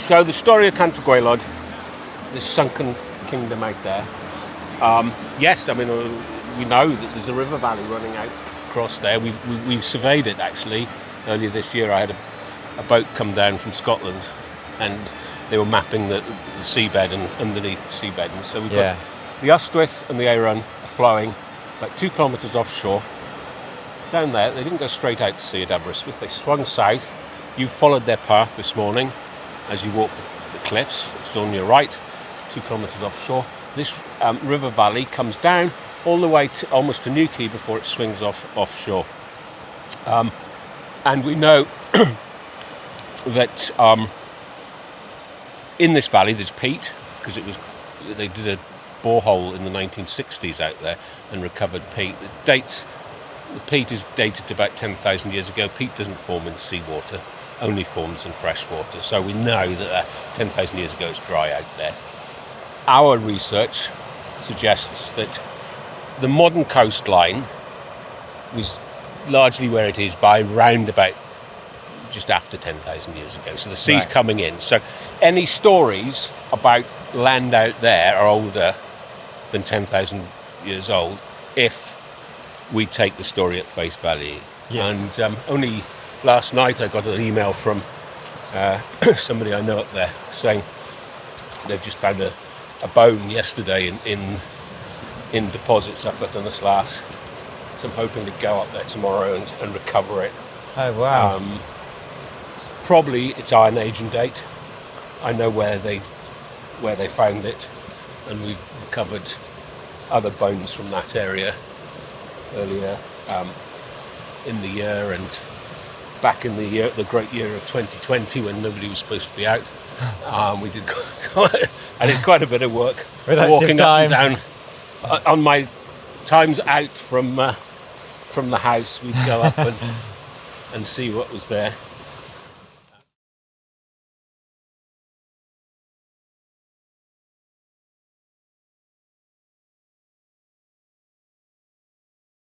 So the story of Cantre'r Gwaelod, this sunken kingdom out there. Yes, I mean, we know that there's a river valley running out across there. We've surveyed it actually earlier this year. I had a boat come down from Scotland, and they were mapping the seabed and underneath the seabed. And so we've got the Ystwyth and the Aeron are flowing about 2 kilometres offshore. Down there, they didn't go straight out to sea at Aberystwyth. They swung south. You followed their path this morning as you walked the cliffs. It's on your right, 2 kilometres offshore. This river valley comes down all the way to almost to Newquay before it swings offshore. And we know that in this valley there's peat, because they did a borehole in the 1960s out there and recovered peat. The peat is dated to about 10,000 years ago. Peat doesn't form in seawater, only forms in fresh water. So we know that 10,000 years ago it's dry out there. Our research suggests that the modern coastline was largely where it is by round about just after 10,000 years ago. So the sea's coming in. So any stories about land out there are older than 10,000 years old if we take the story at face value. Yes. And only last night I got an email from somebody I know up there saying they've just found a bone yesterday in deposits up at Dunneslas. So I'm hoping to go up there tomorrow and recover it. Oh wow! Probably it's Iron Age and date. I know where they found it, and we've recovered other bones from that area earlier in the year, and back in the great year of 2020 when nobody was supposed to be out. We did I did quite a bit of work walking up and down. On my times out from the house, we'd go up and see what was there.